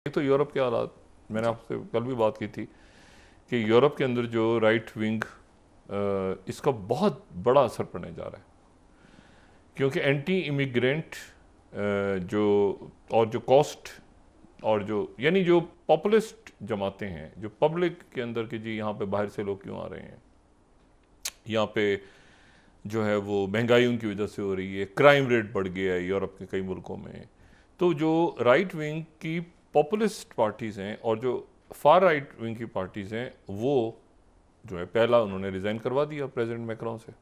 एक तो यूरोप के हालात, मैंने आपसे कल भी बात की थी कि यूरोप के अंदर जो राइट विंग इसका बहुत बड़ा असर पड़ने जा रहा है, क्योंकि एंटी इमिग्रेंट जो और जो कॉस्ट और जो यानी जो पॉपुलिस्ट जमातें हैं, जो पब्लिक के अंदर कि जी यहाँ पे बाहर से लोग क्यों आ रहे हैं, यहाँ पे जो है वो महंगाई उनकी वजह से हो रही है, क्राइम रेट बढ़ गया है यूरोप के कई मुल्कों में। तो जो राइट विंग की पॉपुलिस्ट पार्टीज़ हैं और जो फार राइट विंग की पार्टीज़ हैं, वो जो है पहला उन्होंने रिज़ाइन करवा दिया प्रेसिडेंट मैक्रोन से।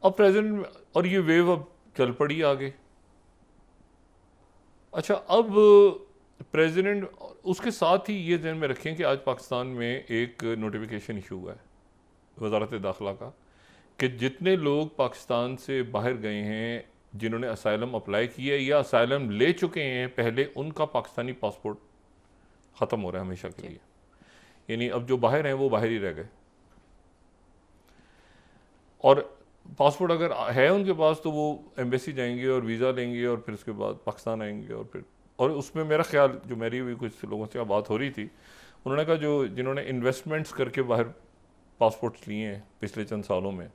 अब प्रेसिडेंट और ये वेव अब चल पड़ी आगे। अच्छा, अब प्रेसिडेंट उसके साथ ही ये ध्यान में रखें कि आज पाकिस्तान में एक नोटिफिकेशन इशू हुआ है वजारत दाखिला का कि जितने लोग पाकिस्तान से बाहर गए हैं, जिन्होंने असाइलम अप्लाई किया या असाइलम ले चुके हैं पहले, उनका पाकिस्तानी पासपोर्ट ख़त्म हो रहा है हमेशा के लिए। यानी अब जो बाहर हैं वो बाहर ही रह गए, और पासपोर्ट अगर है उनके पास तो वो एम्बेसी जाएंगे और वीज़ा लेंगे और फिर उसके बाद पाकिस्तान आएंगे। और उसमें मेरा ख्याल, जो मेरी भी कुछ लोगों से बात हो रही थी, उन्होंने कहा जो जिन्होंने इन्वेस्टमेंट्स करके बाहर पासपोर्ट्स लिए हैं पिछले चंद सालों में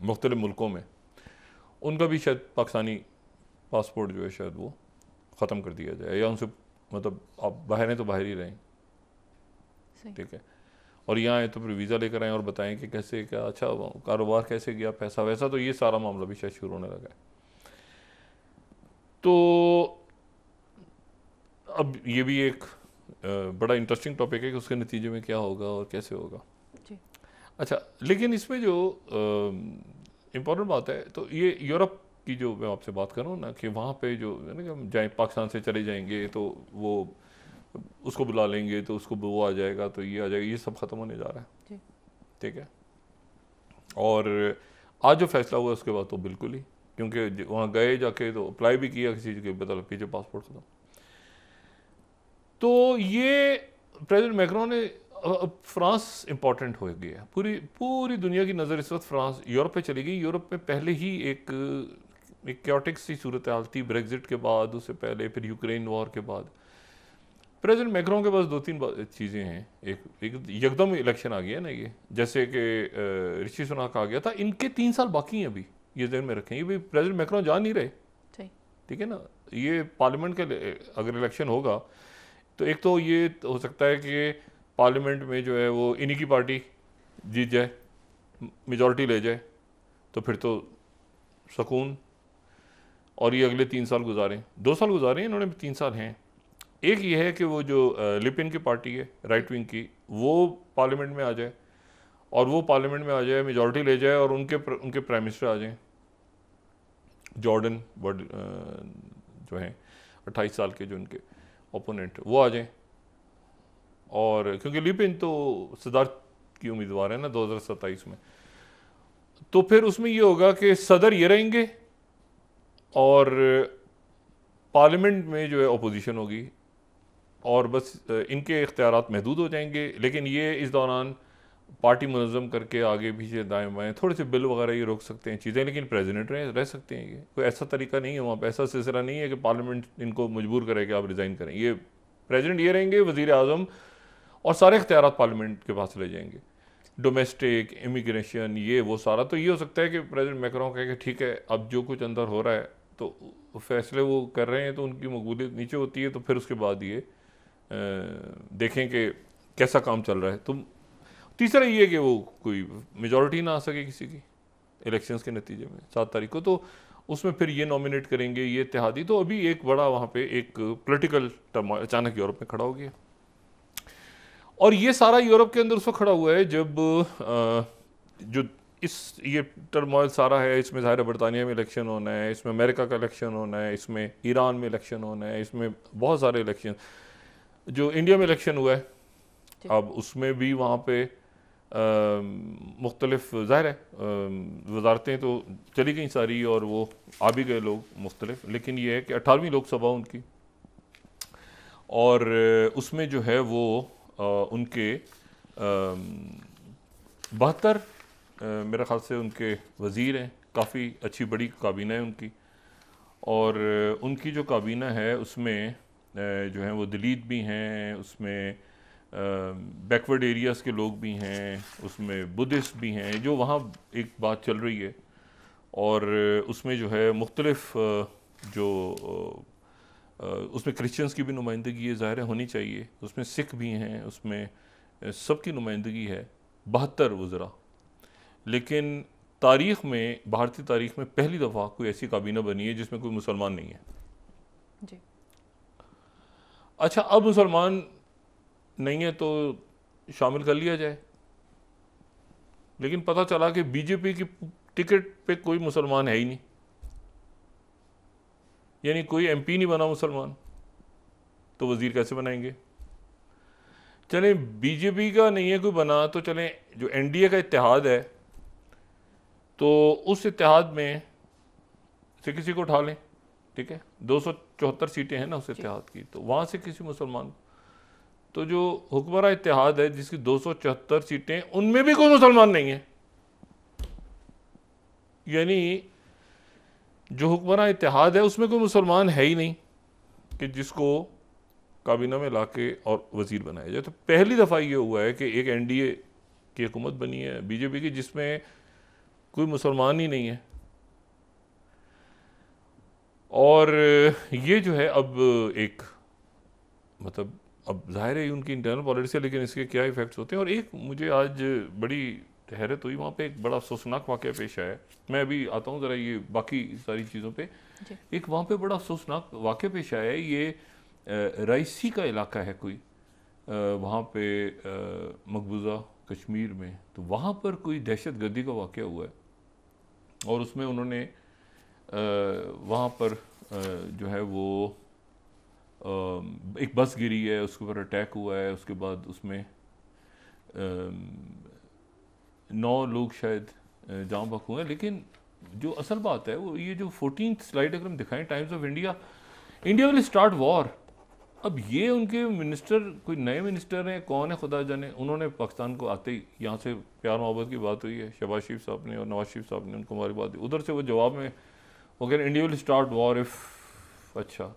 मुख्तलिफ मुल्कों में, उनका भी शायद पाकिस्तानी पासपोर्ट जो है शायद वो ख़त्म कर दिया जाए, या उनसे मतलब आप बाहर हैं तो बाहर ही रहें, ठीक है, और यहाँ आए तो फिर वीज़ा लेकर आएँ और बताएं कि कैसे क्या अच्छा कारोबार कैसे गया, पैसा वैसा। तो ये सारा मामला भी शायद शुरू होने लगा है। तो अब ये भी एक बड़ा इंटरेस्टिंग टॉपिक है कि उसके नतीजे में क्या होगा और कैसे होगा जी। अच्छा, लेकिन इसमें जो इम्पोर्टेंट बात है, तो ये यूरोप की जो मैं आपसे बात करूँ ना, कि वहाँ पे जो है ना कि हम जाए पाकिस्तान से चले जाएंगे तो वो उसको बुला लेंगे तो उसको वो आ जाएगा तो ये आ जाएगा, ये सब ख़त्म होने जा रहा है, ठीक है। और आज जो फैसला हुआ उसके बाद तो बिल्कुल ही, क्योंकि वहाँ गए जाके तो अप्लाई भी किया किसी चीज़ के, बदल पीछे पासपोर्ट ख़त्म। तो ये प्रेसिडेंट मैक्रोन ने फ्रांस इंपॉर्टेंट हो गया, पूरी पूरी दुनिया की नज़र इस वक्त फ्रांस यूरोप पे चली गई। यूरोप में पहले ही एक क्योटिक सी सूरत हाल थी ब्रेग्जिट के बाद, उससे पहले फिर यूक्रेन वॉर के बाद। प्रेसिडेंट मैक्रोन के पास दो तीन चीज़ें हैं। एक एकदम इलेक्शन आ गया ना, ये जैसे कि ऋषि सुनाक आ गया था, इनके 3 साल बाकी हैं अभी, ये ध्यान में रखें। ये भी प्रेसिडेंट मैक्रोन जा नहीं रहे, ठीक है ना। ये पार्लियामेंट के अगर इलेक्शन होगा तो एक तो ये हो सकता है कि पार्लियामेंट में जो है वो इन्हीं की पार्टी जीत जाए, मेजॉरिटी ले जाए, तो फिर तो सुकून, और ये अगले 3 साल गुजारें, 2 साल गुजारें, इन्होंने 3 साल हैं। एक ये है कि वो जो लिपिन की पार्टी है राइट विंग की, वो पार्लियामेंट में आ जाए, और वो पार्लियामेंट में आ जाए, मेजॉरिटी ले जाए, और उनके प्राइम मिनिस्टर आ जाएं, जॉर्डन वर्ड जो हैं 28 साल के जो उनके ओपोनेंट, वो आ जाएं। और क्योंकि लिपिन तो सदर की उम्मीदवार है ना 2027 में, तो फिर उसमें ये होगा कि सदर ये रहेंगे और पार्लियामेंट में जो है अपोजिशन होगी, और बस इनके इख्तियारात महदूद हो जाएंगे। लेकिन ये इस दौरान पार्टी मुनज़्ज़म करके आगे पीछे दाएं बाएं थोड़े से बिल वगैरह ये रोक सकते हैं चीज़ें, लेकिन प्रेसिडेंट रह सकते हैं। ये कोई ऐसा तरीका नहीं है, वहाँ पर ऐसा सिलसिला नहीं है कि पार्लियामेंट इनको मजबूर करे कि आप रिज़ाइन करें। ये प्रेसिडेंट ये रहेंगे, वज़ीर आज़म, और सारे इख्तियारात पार्लियामेंट के पास ले जाएंगे, डोमेस्टिक, इमिग्रेशन, ये वो सारा। तो ये हो सकता है कि प्रेसिडेंट मैक्रोन कहे कि ठीक है, अब जो कुछ अंदर हो रहा है तो फैसले वो कर रहे हैं, तो उनकी मकबूलियत नीचे होती है, तो फिर उसके बाद ये देखें कि कैसा काम चल रहा है। तो तीसरा ये कि वो कोई मेजॉरिटी ना आ सके किसी की इलेक्शंस के नतीजे में 7 तारीख को, तो उसमें फिर ये नॉमिनेट करेंगे ये इत्तेहादी। तो अभी एक बड़ा वहाँ पे एक पॉलिटिकल टर्मोइल अचानक यूरोप में खड़ा हो गया, और ये सारा यूरोप के अंदर उसको खड़ा हुआ है जब जो ये टर्मोइल सारा है, इसमें ज़ाहिर है बरतानिया में इलेक्शन होना है, इसमें अमेरिका का इलेक्शन होना है, इसमें ईरान में इलेक्शन होना है, इसमें बहुत सारे इलेक्शन, जो इंडिया में इलेक्शन हुआ है अब उसमें भी वहाँ पे मुख्तलिफ, ज़ाहिर है वजारतें तो चली गई सारी और वो आ भी गए लोग मुख्तलिफ, लेकिन ये है कि 18वीं लोकसभा उनकी, और उसमें जो है वो उनके 72 मेरे ख्याल से उनके वज़ीर हैं, काफ़ी अच्छी बड़ी काबीना है उनकी, और उनकी जो काबीना है उसमें जो हैं वो दलित भी हैं, उसमें बैकवर्ड एरियाज़ के लोग भी हैं, उसमें बुद्धिस्ट भी हैं, जो वहाँ एक बात चल रही है। और उसमें जो है मुख्तलिफ जो उसमें क्रिश्चियंस की भी नुमाइंदगी है, ज़ाहिर है होनी चाहिए, उसमें सिख भी हैं, उसमें सबकी नुमाइंदगी है, 72 वज़रा। लेकिन तारीख़ में, भारतीय तारीख़ में पहली दफ़ा कोई ऐसी काबीना बनी है जिसमें कोई मुसलमान नहीं है जी। अच्छा, अब मुसलमान नहीं है तो शामिल कर लिया जाए, लेकिन पता चला कि बीजेपी की टिकट पे कोई मुसलमान है ही नहीं, यानी कोई एमपी नहीं बना मुसलमान, तो वजीर कैसे बनाएंगे? चलें बीजेपी का नहीं है कोई बना, तो चलें जो एनडीए का इत्तेहाद है, तो उस इत्तेहाद में से किसी को उठा लें, ठीक है, 274 सीटें हैं ना उस इत्तेहाद की, तो वहाँ से किसी मुसलमान, तो जो हुक्मरान इत्तेहाद है जिसकी 274 सीटें, उनमें भी कोई मुसलमान नहीं है। यानी जो हुक्मरान इत्तेहाद है उसमें कोई मुसलमान है ही नहीं कि जिसको काबीना में लाके और वजीर बनाया जाए। तो पहली दफ़ा ये हुआ है कि एक एनडीए की हुकूमत बनी है बीजेपी की जिसमें कोई मुसलमान ही नहीं है। और ये जो है अब एक मतलब अब जाहिर है उनकी इंटरनल पॉलिटिक्स है, लेकिन इसके क्या इफेक्ट्स होते हैं। और एक मुझे आज बड़ी हैरत हुई, वहाँ पे एक बड़ा अफसोसनाक वाक़या पेश आया। मैं अभी आता हूँ ज़रा ये बाकी सारी चीज़ों पे। एक वहाँ पे बड़ा अफसोसनाक वाक़या पेश आया है, ये राइसी का इलाका है कोई वहाँ पे मकबूजा कश्मीर में, तो वहाँ पर कोई दहशत गर्दी का वाक़या हुआ है और उसमें उन्होंने वहाँ पर जो है वो एक बस गिरी है, उसके ऊपर अटैक हुआ है, उसके बाद उसमें 9 लोग शायद जाम बहक हुए हैं। लेकिन जो असल बात है वो ये जो 14th स्लाइड अगर हम दिखाएं, times of India, India will start war. अब ये उनके मिनिस्टर कोई नए मिनिस्टर हैं, कौन है खुदा जाने, उन्होंने पाकिस्तान को आते ही यहाँ से प्यार मोहब्बत की बात हुई है, शहबाज शरीफ साहब ने और नवाज शरीफ साहब ने उनको हमारी बात दी, उधर से वो जवाब में वो कह रहे India will start war if, अच्छा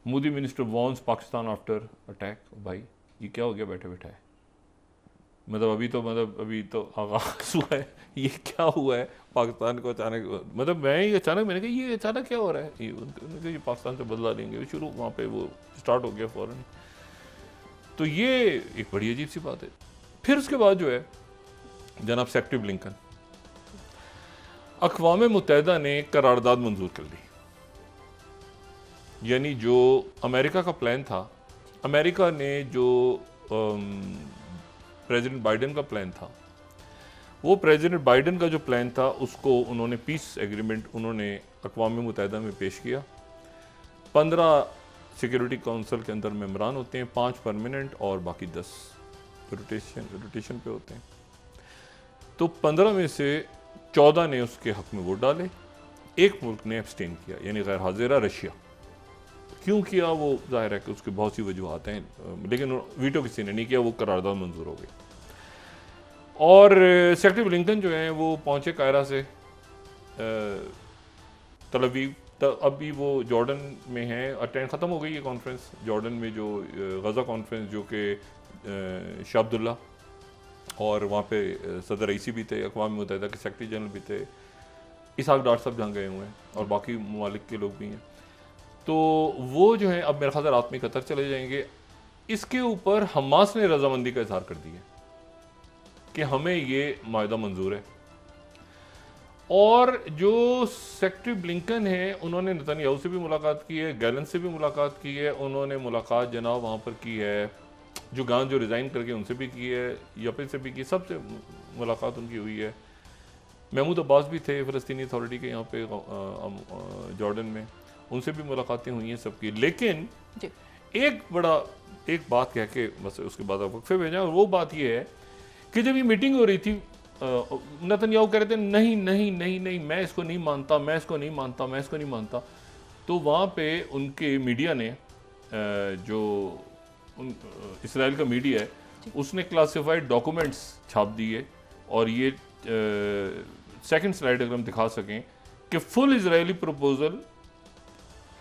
Modi minister warns Pakistan after attack. भाई ये क्या हो गया बैठे बैठे, मतलब अभी तो आगाज़ हुआ है, ये क्या हुआ है पाकिस्तान को अचानक, मतलब मैंने कहा ये अचानक क्या हो रहा है, ये पाकिस्तान से बदला लेंगे, वो शुरू वहाँ पे वो स्टार्ट हो गया फ़ौरन। तो ये एक बड़ी अजीब सी बात है। फिर उसके बाद जो है जनाब सेक्रेटरी ब्लिंकन, अक़वाम मुत्तहिदा ने करारदाद मंजूर कर ली। यानी जो अमेरिका का प्लान था, अमेरिका ने जो प्रेसिडेंट बाइडेन का प्लान था, वो प्रेसिडेंट बाइडेन का जो प्लान था उसको उन्होंने पीस एग्रीमेंट उन्होंने अक़वाम मुत्तहिदा में पेश किया। 15 सिक्योरिटी काउंसिल के अंदर मेंबरान होते हैं, 5 परमानेंट और बाकी 10 रोटेशन पे होते हैं। तो 15 में से 14 ने उसके हक में वोट डाले, एक मुल्क ने एब्सटेन किया यानी गैर हाजिर, रशिया। क्यों किया वो जाहिर है कि उसकी बहुत सी वजूहत हैं, लेकिन वीटो किसी ने नहीं किया, वो करारदाद मंजूर हो गई। और सेक्रेटरी ब्लिंकन जो हैं वो पहुँचे कायरा से तल अवीव, अभी वो जॉर्डन में हैं, अटेंड ख़त्म हो गई है कॉन्फ्रेंस जॉर्डन में, जो गज़ा कॉन्फ्रेंस जो कि शाह अब्दुल्ला और वहाँ पे सदर रईसी भी थे, अक़वाम मुत्तहिदा के सेक्रेटरी जनरल भी थे, इसहाक डार साहब जहाँ गए हुए हैं और बाकी ममालिक के लोग भी हैं। तो वो जो है अब मेरे ख्याल से रात में कतर चले जाएंगे। इसके ऊपर हमास ने रजामंदी का इजहार कर दिया कि हमें ये मायदा मंजूर है। और जो सेक्रेटरी ब्लिंकन है उन्होंने नेतन्याहू से भी मुलाकात की है, गैलन से भी मुलाकात की है, उन्होंने मुलाकात जनाब वहाँ पर की है जो गांव जो रिज़ाइन करके उनसे भी की है, यपे से भी की, सबसे मुलाकात उनकी हुई है। महमूद अब्बास भी थे फ़लस्तीनी अथॉरिटी के यहाँ पे जॉर्डन में, उनसे भी मुलाकातें हुई हैं सबकी। लेकिन एक बात कह के बस उसके बाद वक्फे भेजा, और वो बात ये है कि जब ये मीटिंग हो रही थी नेतन्याहू कह रहे थे नहीं नहीं नहीं नहीं मैं इसको नहीं मानता, मैं इसको नहीं मानता, मैं इसको नहीं मानता। तो वहाँ पे उनके मीडिया ने जो इसराइल का मीडिया है उसने क्लासिफाइड डॉक्यूमेंट्स छाप दिए, और ये सेकंड स्लाइड अगर हम दिखा सकें कि full Israeli proposal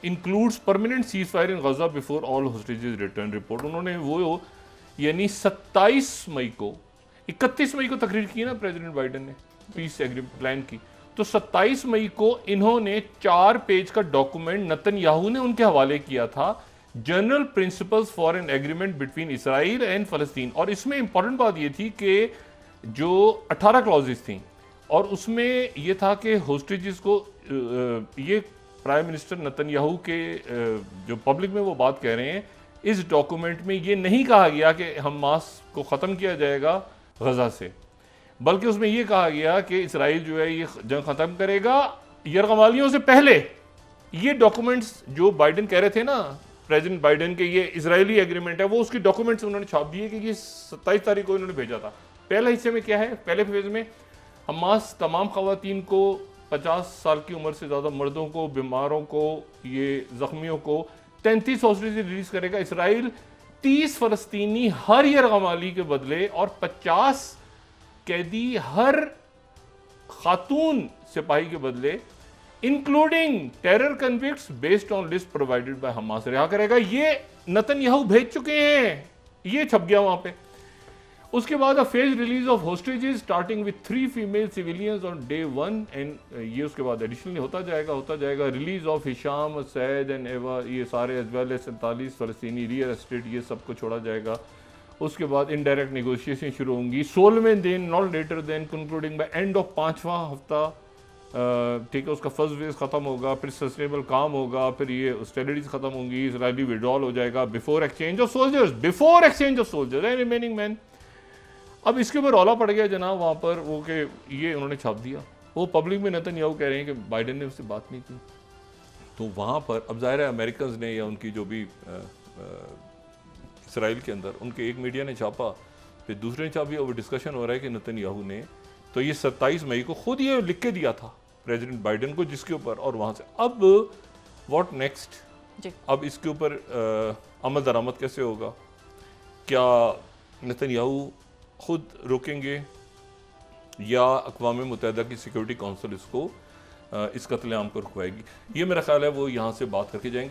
includes permanent ceasefire in Gaza before all hostages return report. उन्होंने वो यानी 27 मई को, 31 मई को तकरीर की ना प्रेसिडेंट बाइडेन ने पीस एग्रीमेंट प्लान की, तो 27 मई को इन्होंने 4 पेज का डॉक्यूमेंट नेतन्याहू ने उनके हवाले किया था, general principles for an agreement between Israel and फलस्तीन। और इसमें इंपॉर्टेंट बात यह थी कि जो 18 क्लॉजेस थी और उसमें यह था कि होस्टेजेस को, ये प्राइम मिनिस्टर नेतन्याहू के जो पब्लिक में वो बात कह रहे हैं, इस डॉक्यूमेंट में ये नहीं कहा गया कि हमास को ख़त्म किया जाएगा गजा से, बल्कि उसमें यह कहा गया कि इसराइल जो है ये जंग ख़त्म करेगा यरगमालियों से पहले। ये डॉक्यूमेंट्स जो बाइडेन कह रहे थे ना, प्रेसिडेंट बाइडेन के ये इजरायली एग्रीमेंट है, वो उसकी डॉक्यूमेंट्स उन्होंने छाप दिए कि ये 27 तारीख को इन्होंने भेजा था। पहले हिस्से में क्या है, पहले फेज में हमास तमाम खवातीन को, 50 साल की उम्र से ज़्यादा मर्दों को, बीमारों को, ये जख्मियों को 33 हॉस्टेज रिलीज करेगा। इसराइल 30 फलस्तीनी हर यरगमाली के बदले और 50 कैदी हर खातून सिपाही के बदले, including terror convicts based on list provided by Hamas, रिहा करेगा। ये नेतन्याहू भेज चुके हैं, ये छप गया वहां पे। उसके बाद a phase release of hostages starting with 3 female civilians on day 1 and ये उसके बाद एडिशनली होता जाएगा। Release of Hisham, Said and Avera, ये सारे एज वेल एज 47 फलस्तीनी रीअरेस्टेड, ये सबको छोड़ा जाएगा। उसके बाद इनडायरेक्ट नेगोशिएशन शुरू होंगी 16वें दिन, not later than concluding by end of 5वां हफ्ता, ठीक है। उसका फर्स्ट फेज खत्म होगा, फिर सस्टेनेबल काम होगा, फिर ये हॉस्टिलिटीज खत्म होंगी, इजरायली विड्रॉल हो जाएगा before exchange of soldiers and remaining man. अब इसके ऊपर रौला पड़ गया जनाब वहाँ पर वो कि ये उन्होंने छाप दिया। वो पब्लिक में नेतन्याहू कह रहे हैं कि बाइडेन ने उससे बात नहीं की। तो वहाँ पर अब ज़ाहिर है अमेरिकन ने या उनकी जो भी इसराइल के अंदर उनके एक मीडिया ने छापा, फिर दूसरे ने छापी, और डिस्कशन हो रहा है कि नेतन्याहू ने तो ये 27 मई को खुद ये लिख के दिया था प्रेसिडेंट बाइडेन को, जिसके ऊपर, और वहाँ से अब व्हाट नेक्स्ट, अब इसके ऊपर अमल दरामद कैसे होगा? क्या नेतन्याहू खुद रोकेंगे या अक़वाम मुत्तहिदा की सिक्योरिटी काउंसिल इसको इस कत्लेआम को रुकवाएगी? ये मेरा ख्याल है वो यहाँ से बात करके जाएंगे।